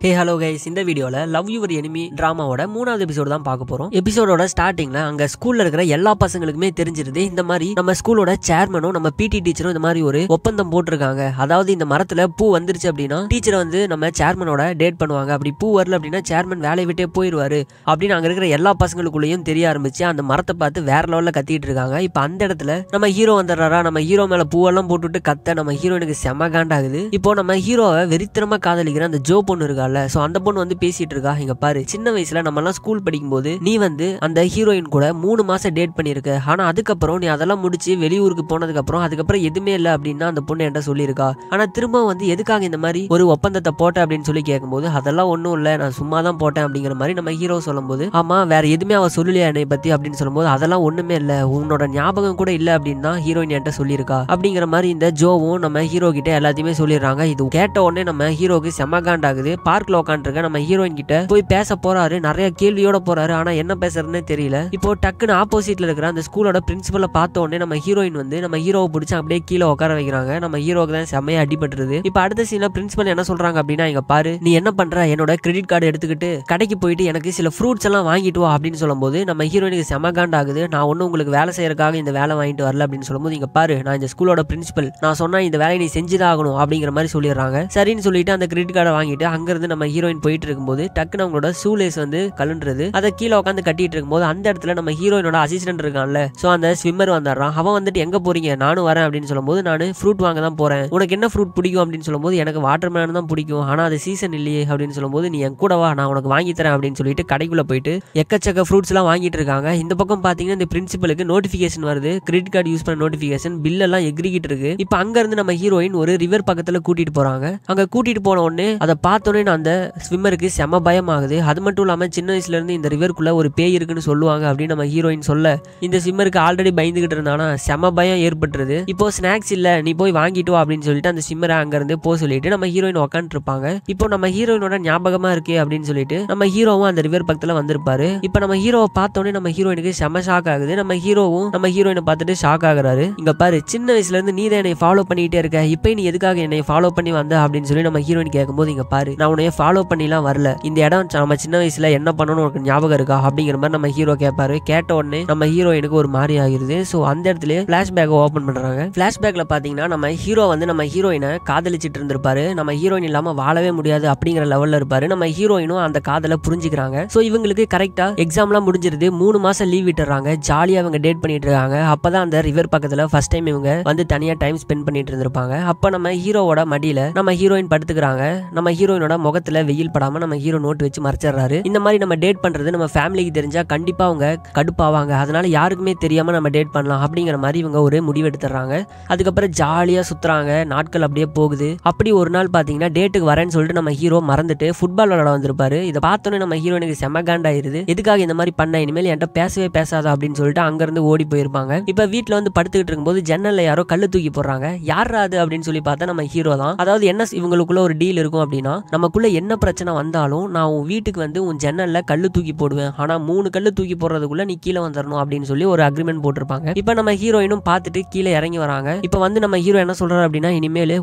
Hey hello guys, இந்த வீடியோல love your enemy டிராமாவோட 3வது எபிசோடு தான் பார்க்க போறோம். எபிசோடோட ஸ்டார்டிங்ல அங்க ஸ்கூல்ல இருக்கிற எல்லா பசங்களுக்குமே தெரிஞ்சிருது இந்த மாதிரி நம்ம ஸ்கூலோட சேர்மனும் நம்ம பிடி டீச்சரும் இந்த மாதிரி ஒரு ஒப்பந்தம் போட்டிருக்காங்க. அதாவது இந்த மரத்துல பூ வந்துருச்சு அப்படின்னா டீச்சரை வந்து நம்ம சேர்மனோட டேட் பண்ணுவாங்க. அப்படி பூ வரல அப்படின்னா சேர்மன் வேலையை விட்டே போயிடுவாரு அப்படின்னு அங்க இருக்கிற எல்லா பசங்களுக்குள்ளேயும் தெரிய ஆரம்பிச்சு அந்த மரத்தை பார்த்து வேற லெவல்ல கத்திட்டு இருக்காங்க. இப்ப அந்த இடத்துல நம்ம ஹீரோ வந்துடுறாரா, நம்ம ஹீரோ மேல பூவெல்லாம் போட்டுட்டு கத்த நம்ம ஹீரோனுக்கு செம காண்டாகுது. இப்போ நம்ம ஹீரோவை வெறித்தனமா காதலிக்கிற அந்த ஜோ பொண்ணு இருக்கா, சோ அந்த பொண்ணு வந்து பேசிட்டு இருக்கா, இங்க பாரு சின்ன வயசுல நம்ம எல்லாம் ஸ்கூல் படிக்கும் போது நீ வந்து அந்த ஹீரோயின் கூட 3 மாசம் டேட் பண்ணிருக்க, ஆனா அதுக்கப்புறம் நீ அதெல்லாம் முடிச்சு வெளியூருக்கு போனதுக்கு அதுக்கப்புறம் எதுவுமே இல்ல அப்படின்னா அந்த பொண்ணு என்கிட்ட சொல்லியிருக்கா. ஆனா திரும்ப வந்து எதுக்காக இந்த மாதிரி ஒரு ஒப்பந்தத்தை போட்ட அப்படின்னு சொல்லி கேட்கும்போது அதெல்லாம் ஒண்ணும் இல்ல, நான் சும்மா தான் போட்டேன் அப்படிங்கிற மாதிரி நம்ம ஹீரோ சொல்லும் போது, ஆமா வேற எதுவுமே அவ சொல்லலையா என்னை பத்தி அப்படின்னு சொல்லும்போது அதெல்லாம் ஒண்ணுமே இல்ல, உன்னோட ஞாபகம் கூட இல்ல அப்படின்னு தான் ஹீரோயின் என்கிட்ட சொல்லியிருக்கா அப்படிங்கிற மாதிரி இந்த ஜோவும் நம்ம ஹீரோ கிட்ட எல்லாத்தையுமே சொல்லிடுறாங்க. இது கேட்ட உடனே நம்ம ஹீரோக்கு செம காண்டாகுது. பார்க்ல உட்காந்துருக்க நம்ம ஹீரோயின் கிட்ட போய் பேச போறாரு, நிறைய கேள்வியோட போறாரு, ஆனா என்ன பேசுறதுன்னு தெரியல. இப்போ டக்குன்னு ஆப்போசிட்ல இருக்கிற அந்த ஸ்கூலோட பிரின்சிபலை பார்த்த உடனே நம்ம ஹீரோயின் வந்து நம்ம ஹீரோவை பிடிச்சி அப்படியே கீழே உட்கார வைக்கிறாங்க. நம்ம ஹீரோக்கு தான் செம்மையா அடிபட்டுருது. இப்போ அடுத்த சீன்ல பிரின்சிபல் என்ன சொல்றாங்க அப்படின்னா, இங்க பாரு நீ என்ன பண்ற, என்னோட கிரெடிட் கார்டு எடுத்துக்கிட்டு கடைக்கு போயிட்டு எனக்கு சில ஃப்ரூட்ஸ் எல்லாம் வாங்கிட்டு வா அப்படின்னு சொல்லும்போது நம்ம ஹீரோயினுக்கு செம காண்டாகுது. நான் ஒன்னும் உங்களுக்கு வேலை செய்யறதுக்காக இந்த வேலை வாங்கிட்டு வரல அப்படின்னு சொல்லும்போது, இங்க பாரு நான் இந்த ஸ்கூலோட பிரின்சிபல், நான் சொன்னா இந்த வேலையை நீ செஞ்சுதான் ஆகணும் அப்படிங்கிற மாதிரி சொல்லிடுறாங்க. சரின்னு சொல்லிட்டு அந்த கிரெடிட் கார்டை வாங்கிட்டு அங்கிருந்து நம்ம ஹீரோயின் போயிட்டு இருக்கும்போது டக்குன்னு அவங்களோட ஷூலேஸ் வந்து கலண்டுறது. அதை கீழே உட்காந்து கட்டிட்டு இருக்கும்போது அந்த இடத்துல நம்ம ஹீரோயினோட அசிஸ்டன்ட் இருக்கான்ல, சோ அந்த ஸ்விம்மர் வந்துடுறான். அவன் வந்துட்டு எங்க போறீங்க, நானும் வரேன் அப்படின்னு சொல்லும்போது, நான் ஃப்ரூட் வாங்க தான் போறேன், உனக்கு என்ன ஃப்ரூட் பிடிக்கும் அப்படின்னு சொல்லும்போது, எனக்கு வாட்டர் மெலன் தான் பிடிக்கும், ஆனா அது சீசன் இல்லையே அப்படின்னு சொல்லும்போது, நீ என் கூட வா நான் உனக்கு வாங்கி தரேன் அப்படின்னு சொல்லிட்டு கடைக்குள்ள போயிட்டு எக்கச்சக்க ஃப்ரூட்ஸ் எல்லாம் வாங்கிட்டு இருக்காங்க. இந்த பக்கம் பாத்தீங்கன்னா இந்த பிரின்சிபலுக்கு நோட்டிபிகேஷன் வருது, கிரெடிட் கார்டு யூஸ் பண்ண நோட்டிபிகேஷன், பில் எல்லாம் எகிரிக்கிட்டு இருக்கு. இப்ப அங்க இருந்து நம்ம ஹீரோயின் ஒரு ரிவர் பக்கத்துல கூட்டிட்டு போறாங்க. அங்க கூட்டிட்டு போன உடனே அதை பார்த்தோன்னே அந்த ஸ்விம்மருக்கு செம பயம் ஆகுது. அது மட்டும் இல்லாம சின்ன வயசுல இருந்து இந்த ரிவருக்குள்ள ஒரு பேய் இருக்குன்னு சொல்லுவாங்க அப்படின்னு நம்ம ஹீரோயின் சொல்ல இந்த ஸ்விம்மருக்கு ஆல்ரெடி பயந்துகிட்டு இருந்தானா செம பயம் ஏற்பட்டுருது. இப்போ ஸ்நாக்ஸ் இல்ல நீ போய் வாங்கிட்டு வா அப்படின்னு சொல்லிட்டு அந்த ஸ்விம்மரை அங்க இருந்து போ சொல்லிட்டு நம்ம ஹீரோயின் உட்காந்து இருப்பாங்க. இப்போ நம்ம ஹீரோயினோட ஞாபகமா இருக்கே அப்படின்னு சொல்லிட்டு நம்ம ஹீரோவும் அந்த ரிவர் பக்கத்துல வந்திருப்பாரு. இப்போ நம்ம ஹீரோவை பார்த்தோன்னே நம்ம ஹீரோயினுக்கு செம ஷாக் ஆகுது. நம்ம ஹீரோவும் நம்ம ஹீரோயினை பார்த்துட்டு ஷாக் ஆகுறாரு. இங்க பாரு சின்ன வயசுல இருந்து நீ தான் என்னை ஃபாலோ பண்ணிட்டே இருக்க, இப்போ நீ எதுக்காக என்னை ஃபாலோ பண்ணி வந்த அப்படின்னு சொல்லி நம்ம ஹீரோயின் கேட்கும்போது, இங்க பாரு நான் உன்னைய ஃபாலோ பண்ணிலாம் வரல, இந்த இடம் நம்ம சின்ன வயசுல என்ன பண்ணணும் உனக்கு ஞாபகம் இருக்கா அப்படிங்கிற மாதிரி நம்ம ஹீரோ கேட்பாரு. கேட்ட உடனே நம்ம ஹீரோயினுக்கு ஒரு மாதிரி ஆகிருது. சோ அந்த இடத்துல பிளாஷ்பேக் ஓபன் பண்றாங்க. பிளாஷ்பேக்ல பாத்தீங்கன்னா நம்ம ஹீரோ வந்து நம்ம ஹீரோயினை காதலிச்சிட்டு இருந்திருப்பாரு, நம்ம ஹீரோயின் இல்லாம வாழவே முடியாது அப்படிங்கிற லெவல்ல இருப்பாரு. நம்ம ஹீரோயினும் அந்த காதலை புரிஞ்சுக்கிறாங்க. சோ இவங்களுக்கு கரெக்டா எக்ஸாம்லாம் முடிஞ்சிருது, 3 மாசம் லீவ் விட்டுறாங்க, ஜாலியா அவங்க டேட் பண்ணிட்டு இருக்காங்க. அப்பதான் அந்த ரிவர் பக்கத்துல ஃபர்ஸ்ட் டைம் இவங்க வந்து தனியா டைம் ஸ்பெண்ட் பண்ணிட்டு இருந்திருப்பாங்க. அப்ப நம்ம ஹீரோவோட மடியில நம்ம ஹீரோயின் படுத்துக்கிறாங்க. நம்ம ஹீரோயினோட முகத்துல வெயில் படாம நம்ம ஹீரோ நோட் வச்சு மறைச்சிடுறாரு. இந்த மாதிரி நம்ம டேட் பண்றது நம்ம ஃபேமிலிக்கு தெரிஞ்சா கண்டிப்பா அவங்க கடுப்பாவாங்க, அதனால யாருக்குமே தெரியாம நம்ம டேட் பண்ணலாம் அப்படிங்கிற மாதிரி இவங்க ஒரு முடிவு எடுத்துறாங்க. அதுக்கப்புறம் ஜாலியா சுத்துறாங்க, நாட்கள் அப்படியே போகுது. அப்படி ஒரு நாள் பாத்தீங்கன்னா டேட்டுக்கு வரேன்னு சொல்லிட்டு நம்ம ஹீரோ மறந்துட்டு ஃபுட்பால் விளையாட வந்திருப்பாரு. இதை பார்த்தோன்னே நம்ம ஹீரோனுக்கு செம காண்டாயிருது, எதுக்காக இந்த மாதிரி பண்ண, இனிமேல் என்கிட்ட பேசவே பேசாதா அப்படின்னு சொல்லிட்டு அங்க இருந்து ஓடி போயிருப்பாங்க. இப்ப வீட்டுல வந்து படுத்துக்கிட்டு இருக்கும்போது ஜன்னல்ல யாரோ கல்லு தூக்கி போடுறாங்க. யாரா அது அப்படின்னு சொல்லி பார்த்தா நம்ம ஹீரோ தான். அதாவது என்ன இவங்களுக்குள்ள ஒரு டீல் இருக்கும் அப்படின்னா, நமக்குள்ள என்ன பிரச்சனை வந்தாலும் நான் உன் வீட்டுக்கு வந்து உன் ஜன்னல்ல கல்லு தூக்கி போடுவேன், ஆனா 3 கல்லு தூக்கி போடுறதுக்குள்ள நீ கீழே வந்துடணும் அப்படின்னு சொல்லி ஒரு அக்ரிமெண்ட் போட்டிருப்பாங்க. இப்ப நம்ம ஹீரோயினும் பார்த்துட்டு கீழே இறங்கி வராங்க. இப்ப வந்து நம்ம ஹீரோ என்ன சொல்றாரு அப்படின்னா, இனிமேல்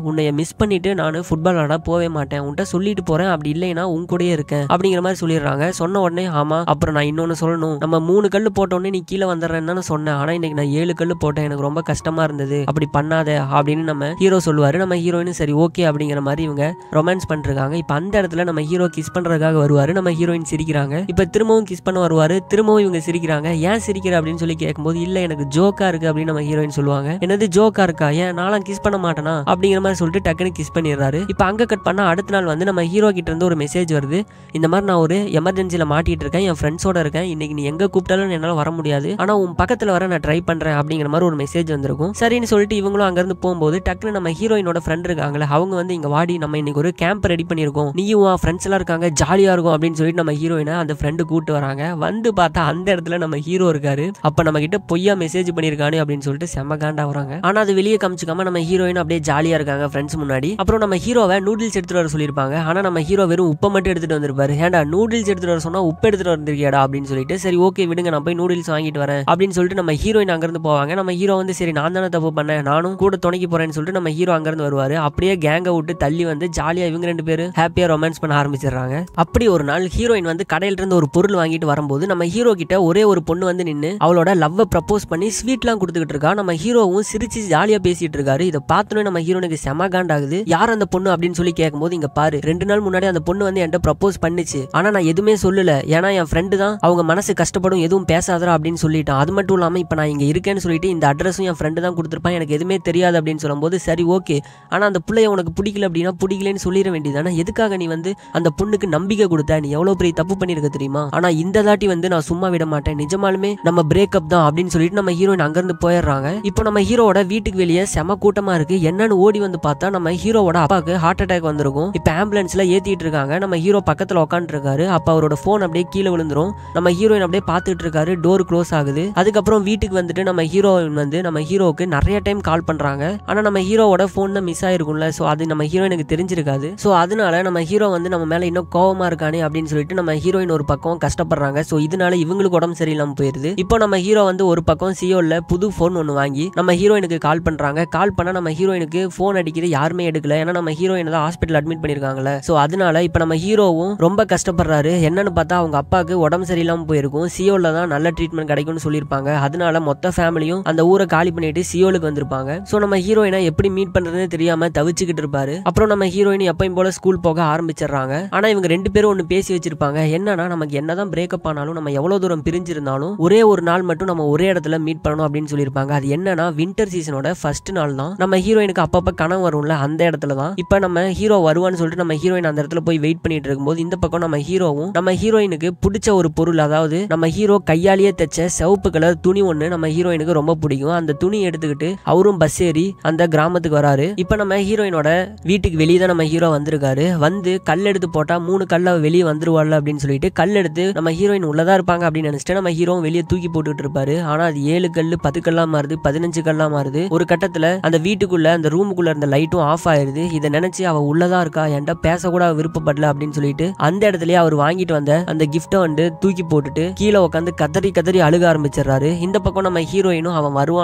உன்னைய மிஸ் பண்ணிட்டு நான் ஃபுட்பால் விளையாட போவே மாட்டேன், உன்கிட்ட சொல்லிட்டு போறேன், அப்படி இல்லைன்னா உன் கூடயே இருக்கேன் அப்படிங்கிற மாதிரி சொல்லிடுறாங்க. சொன்ன உடனே ஆமா அப்புறம் நான் இன்னொன்னு சொல்லணும், நம்ம 3 கல்லு போட்ட உடனே நீ கீழே வந்துடுறேன்னு சொன்னேன், ஆனா இன்னைக்கு நான் 7 கல்லு போட்டேன், எனக்கு ரொம்ப கஷ்டமா இருந்தது, அப்படி பண்ணாத அப்படின்னு நம்ம ஹீரோ சொல்லுவாரு. நம்ம ஹீரோயின் சரி ஓகே அப்படிங்கிற மாதிரி இவங்க ரொமான்ஸ் பண்ணிருக்காங்க. இப்ப அந்த இடத்துல நம்ம ஹீரோ கிஸ் பண்றதுக்காக வருவாரு. நம்ம ஹீரோயின் சிரிக்கிறாங்க. இப்ப திரும்பவும் கிஸ் பண்ண வருவாரு, திரும்பவும் இவங்க சிரிக்கிறாங்க. ஏன் சிரிக்கிற அப்படின்னு சொல்லி கேட்கும்போது, இல்ல எனக்கு ஜோக்கா இருக்கு அப்படின்னு நம்ம ஹீரோயின் சொல்லுவாங்க. என்னது ஜோக்கா இருக்கா, ஏன் நானும் கிஸ் பண்ண மாட்டேனா அப்படிங்கிற மாதிரி சொல்லிட்டு டக்குன்னு கிஸ் பண்ணிடுறாரு. இப்ப அங்க கட் பண்ணா அடுத்த நாள் வந்து நம்ம ஹீரோ கிட்ட இருந்து ஒரு மெசேஜ் வருது, இந்த மாதிரி நான் ஒரு எமர்ஜென்சில மாட்டிட்டு இருக்கேன், என் ஃப்ரெண்ட்ஸோட இருக்கேன், இன்னைக்கு நீ எங்க கூப்பிட்டாலும் என்னால வர முடியாது, ஆனா உன் பக்கத்துல வர நான் ட்ரை பண்றேன் அப்படிங்கிற மாதிரி ஒரு மெசேஜ் வந்திருக்கும். சரின்னு சொல்லிட்டு இவங்களும் அங்க இருந்து போகும்போது டக்குன்னு நம்ம ஹீரோயினோட ஃப்ரெண்ட் இருக்காங்களே அவங்க வந்து இங்க வாடி நம்ம இன்னைக்கு ஒரு கேம்ப் ரெடி பண்ணிருக்கோம், நீயும் ஃப்ரெண்ட்ஸ் எல்லாம் இருக்காங்க ஜாலியா இருக்கும் அப்படின்னு சொல்லிட்டு நம்ம ஹீரோயினை அந்த ஃப்ரெண்டு கூட்டு வராங்க. வந்து பார்த்தா அந்த இடத்துல நம்ம ஹீரோ இருக்காரு. அப்ப நம்ம கிட்ட பொய்யா மெசேஜ் பண்ணிருக்கானே அப்படின்னு சொல்லிட்டு செம காண்டா வராங்க. ஆனா அது வெளியே காமிச்சுக்காம நம்ம ஹீரோயின் அப்படியே ஜாலியா இருக்காங்க ஃப்ரெண்ட்ஸ் முன்னாடி. அப்புறம் நம்ம ஹீரோவை நூடுல்ஸ் எடுத்துட்டு வர சொல்லியிருப்பாங்க. ஆனா நம்ம ஹீரோ வெறும் உப்பை மட்டும் எடுத்துட்டு வந்திருப்பாரு. ஏன்டா நூடுல்ஸ் எடுத்துட்டு வர சொன்னா உப்பு எடுத்துட்டு வந்திருக்கியாடா அப்படின்னு சொல்லிட்டு, சரி ஓகே விடுங்க நான் போய் நூடுல்ஸ் வாங்கிட்டு வரேன் அப்படின்னு சொல்லிட்டு நம்ம ஹீரோயின் அங்க இருந்து போவாங்க. நம்ம ஹீரோ வந்து சரி நான் தானே தப்பு பண்ணேன், நானும் கூட துணைக்கு போறேன்னு சொல்லிட்டு நம்ம ஹீரோ அங்க இருந்து வருவாரு. அப்படியே கேங்க விட்டு தள்ளி வந்து ஜாலியா இவங்க 2 பேரும் ஹாப்பியா ஜாலியா ரொமான்ஸ் பண்ண ஆரம்பிச்சிடுறாங்க. அப்படி ஒரு நாள் ஹீரோயின் வந்து கடையில இருந்து ஒரு பொருள் வாங்கிட்டு வரும்போது நம்ம ஹீரோ கிட்ட ஒரே ஒரு பொண்ணு வந்து நின்னு அவளோட லவ்வை ப்ரப்போஸ் பண்ணி ஸ்வீட்லாம் கொடுத்துக்கிட்டு இருக்கா. நம்ம ஹீரோவும் சிரிச்சு ஜாலியா பேசிட்டு இருக்காரு. இதை பார்த்தோன்னே நம்ம ஹீரோனுக்கு செம காண்டாகுது. யார் அந்த பொண்ணு அப்படின்னு சொல்லி கேட்கும்போது, இங்க பாரு, 2 நாள் முன்னாடி அந்த பொண்ணு வந்து என்கிட்ட ப்ரப்போஸ் பண்ணிச்சு, ஆனா நான் எதுவுமே சொல்லல, ஏன்னா என் ஃப்ரெண்டு தான் அவங்க மனசு கஷ்டப்படும், எதுவும் பேசாதரா அப்படின்னு சொல்லிட்டான். அது மட்டும் இல்லாம இப்ப நான் இங்க இருக்கேன்னு சொல்லிட்டு இந்த அட்ரஸும் என் ஃப்ரெண்டு தான் கொடுத்துருப்பான், எனக்கு எதுவுமே தெரியாது அப்படின்னு சொல்லும்போது, சரி ஓகே, ஆனா அந்த பிள்ளைய உனக்கு பிடிக்கல அப்படின்னா பிடிக்கலன்னு சொல்லிட வேண்டியதானே, எதுக்காக நீ வந்து அந்த பொண்ணுக்கு நம்பிக்கை கொடுத்த, நீ எவ்வளவு பெரிய தப்பு பண்ணிருக்க தெரியுமா, ஆனா இந்த தாட்டி வந்து நான் சும்மா விட மாட்டேன், நிஜமாலுமே நம்ம பிரேக்கப் தான் அப்படின்னு சொல்லிட்டு நம்ம ஹீரோயின் அங்கிருந்து போயிடுறாங்க. இப்போ நம்ம ஹீரோவோட வீட்டுக்கு வெளியே செம கூட்டமா இருக்கு. என்னன்னு ஓடி வந்து பார்த்தா நம்ம ஹீரோவோட அப்பாவுக்கு ஹார்ட் அட்டாக் வந்திருக்கும். இப்ப ஆம்புலன்ஸ்ல ஏத்திட்டு இருக்காங்க. நம்ம ஹீரோ பக்கத்துல உட்காந்து இருக்காரு. அப்ப அவரோட போன் அப்படியே கீழே விழுந்துரும். நம்ம ஹீரோயின் அப்படியே பார்த்துட்டு இருக்காரு. டோர் க்ளோஸ் ஆகுது. அதுக்கப்புறம் வீட்டுக்கு வந்துட்டு நம்ம ஹீரோயின் வந்து நம்ம ஹீரோவுக்கு நிறைய டைம் கால் பண்றாங்க. ஆனா நம்ம ஹீரோவோட போன் தான் மிஸ் ஆயிருக்கும்ல, சோ அது நம்ம ஹீரோயினுக்கு தெரிஞ்சிருக்காது. சோ அதனால நம்ம ஹீரோ வந்து நம்ம மேல இன்னும் கோவமா இருக்கானே அப்படின்னு சொல்லிட்டு நம்ம ஹீரோயின் ஒரு பக்கம் கஷ்டப்படுறாங்க. சோ இதனால இவங்களுக்கு உடம்பு சரியில்லாம போயிருது. இப்போ நம்ம ஹீரோ வந்து ஒரு பக்கம் சியோல புது போன் ஒன்னு வாங்கி நம்ம ஹீரோயினுக்கு கால் பண்றாங்க. கால் பண்ணா நம்ம ஹீரோயினுக்கு போன் அடிக்குது, யாருமே எடுக்கல. ஏன்னா நம்ம ஹீரோயின் தான் ஹாஸ்பிட்டல் அட்மிட் பண்ணிருக்காங்கல்ல. சோ அதனால இப்ப நம்ம ஹீரோவும் ரொம்ப கஷ்டப்படுறாரு. என்னன்னு பார்த்தா அவங்க அப்பாவுக்கு உடம்பு சரியில்லாம போயிருக்கும். சியோல தான் நல்ல ட்ரீட்மெண்ட் கிடைக்கும்னு சொல்லியிருப்பாங்க. அதனால மொத்த ஃபேமிலியும் அந்த ஊரை காலி பண்ணிட்டு சியோலுக்கு வந்திருப்பாங்க. சோ நம்ம ஹீரோயினை எப்படி மீட் பண்றதுன்னு தெரியாம தவிச்சுக்கிட்டு இருப்பாரு. அப்புறம் நம்ம ஹீரோயின் எப்பயும் போல ஸ்கூல் போக ஆரம்பிச்சிடுறாங்க. ஆனா இவங்க 2 பேரும் ஒன்னு பேசி வச்சிருப்பாங்க. என்னன்னா, நமக்கு என்னதான் பிரேக்கப் ஆனாலும், நம்ம எவ்வளவு தூரம் பிரிஞ்சிருந்தாலும் ஒரே ஒரு நாள் மட்டும் நம்ம ஒரே இடத்துல மீட் பண்ணணும் அப்படின்னு சொல்லியிருப்பாங்க. அது என்னன்னா, வின்டர் சீசனோட ஃபர்ஸ்ட் நாள் தான். நம்ம ஹீரோயினுக்கு அப்பப்ப கனவு வரும்ல, அந்த இடத்துல தான் இப்ப நம்ம ஹீரோ வருவான்னு சொல்லிட்டு நம்ம ஹீரோயின் அந்த இடத்துல போய் வெயிட் பண்ணிட்டு இருக்கும்போது, இந்த பக்கம் நம்ம ஹீரோவும் நம்ம ஹீரோயினுக்கு பிடிச்ச ஒரு பொருள், அதாவது நம்ம ஹீரோ கையாலேயே தைச்ச சிவப்பு கலர் துணி ஒண்ணு நம்ம ஹீரோயினுக்கு ரொம்ப பிடிக்கும். அந்த துணி எடுத்துக்கிட்டு அவரும் பஸ் ஏறி அந்த கிராமத்துக்கு வராரு. இப்ப நம்ம ஹீரோயினோட வீட்டுக்கு வெளியே தான் நம்ம ஹீரோ வந்திருக்காரு. வந்து கல் எடுத்து போட்டா 3 கல்ல வெளியே வந்துருவாள் அப்படின்னு சொல்லிட்டு கல் எடுத்து நம்ம ஹீரோயின் உள்ளதா இருப்பாங்க அப்படின்னு நினைச்சிட்டு நம்ம ஹீரோ வெளியே தூக்கி போட்டுட்டு இருப்பாரு. ஆனா அது 7 கல்லு 10 கல்லா மாறுது, 15 கல்லா மாறுது. ஒரு கட்டத்துல அந்த வீட்டுக்குள்ள அந்த ரூமுக்குள்ள இருந்த லைட்டும் ஆஃப் ஆயிருது. இதை நினைச்சு அவ உள்ளதா இருக்கா, என்கிட்ட பேசக்கூட விருப்பப்படல அப்படின்னு சொல்லிட்டு அந்த இடத்துலயே அவர் வாங்கிட்டு வந்த அந்த கிஃப்ட்டை வந்து தூக்கி போட்டுட்டு கீழே உட்காந்து கதறி கதறி அழுக ஆரம்பிச்சிடறாரு. இந்த பக்கம் நம்ம ஹீரோயினும் அவன்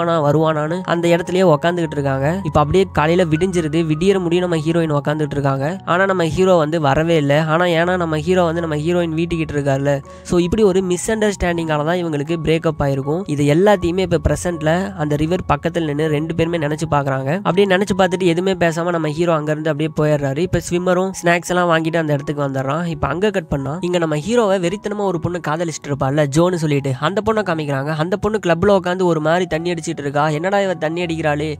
வருவானான்னு அந்த இடத்துலயே உட்காந்துக்கிட்டு இருக்காங்க. இப்ப அப்படியே காலையில விடிஞ்சிருது. விடியற முடியும் நம்ம ஹீரோயின் உட்காந்துட்டு இருக்காங்க. ஆனா நம்ம ஹீரோ வந்து வரவே இல்லை. ஆனா ஏன்னா நம்ம ஹீரோ வந்து நம்ம ஹீரோயின் வீட்டுக்கிட்டு இருக்காருல்ல, சோ இப்படி ஒரு மிஸ் அண்டர்ஸ்டாண்டிங்கால தான் இவங்களுக்கு பிரேக்கப் ஆயிருக்கும். இது எல்லாத்தையுமே இப்ப பிரசன்ட்ல அந்த ரிவர் பக்கத்துல நின்று 2 பேருமே நினைச்சு பாக்குறாங்க. அப்படியே நினைச்சு பார்த்துட்டு எதுவுமே பேசாம நம்ம ஹீரோ அங்க இருந்து அப்படியே போயிடுறாரு. இப்ப ஸ்விம்மரும் ஸ்நாக்ஸ் எல்லாம் வாங்கிட்டு அந்த இடத்துக்கு வந்துடுறான். இப்ப அங்க கட் பண்ணா இங்க நம்ம ஹீரோவை வெறித்தனமா ஒரு பொண்ணு காதலிச்சிட்டு இருப்பாள்ல, ஜோன்னு சொல்லிட்டு, அந்த பொண்ணை காமிக்கிறாங்க. அந்த பொண்ணு கிளப்ல உட்காந்து ஒரு மாதிரி தண்ணி அடிச்சிட்டு இருக்கா. என்னடா இவ தண்ணி அடிக்கிறாளே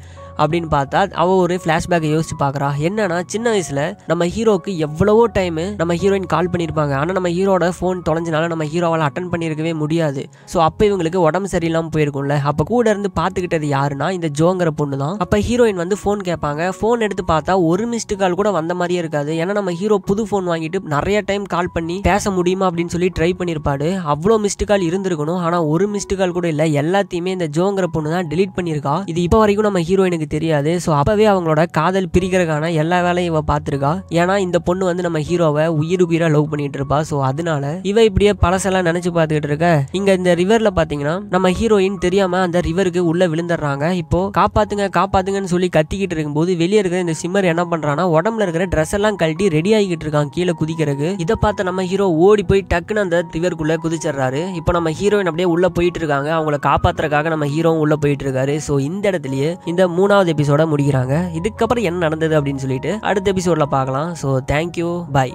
அப்படின்னு பார்த்தா அவ ஒரு பிளாஷ்பேக்கை யோசிச்சு பாக்குறா. என்னன்னா, சின்ன வயசுல நம்ம ஹீரோக்கு எவ்வளவோ டைம் நம்ம ஹீரோயின் கால் பண்ணிருப்பாங்க. ஆனா நம்ம ஹீரோட போன் தொலைஞ்சனால நம்ம ஹீரோவால அட்டன் பண்ணிருக்கவே முடியாது. சோ அப்ப இவங்களுக்கு உடம்பு சரியில்லாம போயிருக்கும்ல. அப்ப கூட இருந்து பாத்துக்கிட்டது யாருன்னா இந்த ஜோங்கிற பொண்ணு தான். அப்ப ஹீரோயின் வந்து போன் கேட்பாங்க. போன் எடுத்து பார்த்தா ஒரு மிஸ்டு கால் கூட வந்த மாதிரியே இருக்காது. ஏன்னா நம்ம ஹீரோ புது போன் வாங்கிட்டு நிறைய டைம் கால் பண்ணி பேச முடியுமா அப்படின்னு சொல்லி ட்ரை பண்ணிருப்பாரு. அவ்வளோ மிஸ்டு கால் இருந்திருக்கணும். ஆனா ஒரு மிஸ்டு கால் கூட இல்ல. எல்லாத்தையுமே இந்த ஜோங்கிற பொண்ணு தான் டெலீட் பண்ணிருக்கா. இது இப்ப வரைக்கும் நம்ம ஹீரோயினுக்கு தெரியாது. சோ அப்பவே அவங்களோட காதல் பிரிக்கிறதுக்கான எல்லா வேலையும் இவ பாத்துருக்கா. ஏன்னா இந்த பொண்ணு வந்து நம்ம ஹீரோவை உயிரா லவ் பண்ணிட்டு இருப்பா. சோ அதனால இவ இப்படியே பழசெல்லாம் நினைச்சு பார்த்துக்கிட்டு இருக்க. இங்க இந்த ரிவர்ல பாத்தீங்கன்னா நம்ம ஹீரோயின் தெரியாம அந்த ரிவருக்கு உள்ள விழுந்துடுறாங்க. இப்போ காப்பாத்துங்கன்னு சொல்லி கத்திக்கிட்டு இருக்கும்போது வெளியே இருக்கிற இந்த சிம்மர் என்ன பண்றான்னா, உடம்புல இருக்கிற ட்ரெஸ் எல்லாம் கழட்டி ரெடி ஆகிட்டு இருக்கான் கீழே குதிக்கிறதுக்கு. இதை பார்த்த நம்ம ஹீரோ ஓடி போய் டக்குன்னு அந்த ரிவருக்குள்ள குதிச்சிடுறாரு. இப்போ நம்ம ஹீரோயின் அப்படியே உள்ள போயிட்டு இருக்காங்க. அவங்கள காப்பாத்துறதுக்காக நம்ம ஹீரோவும் உள்ள போயிட்டு இருக்காரு. சோ இந்த இடத்துலயே இந்த 3வது எபிசோட முடிக்கிறாங்க. இதுக்கப்புறம் என்ன நடந்தது அப்படின்னு சொல்லிட்டு அடுத்த எபிசோட்ல பார்க்கலாம். So thank you, by.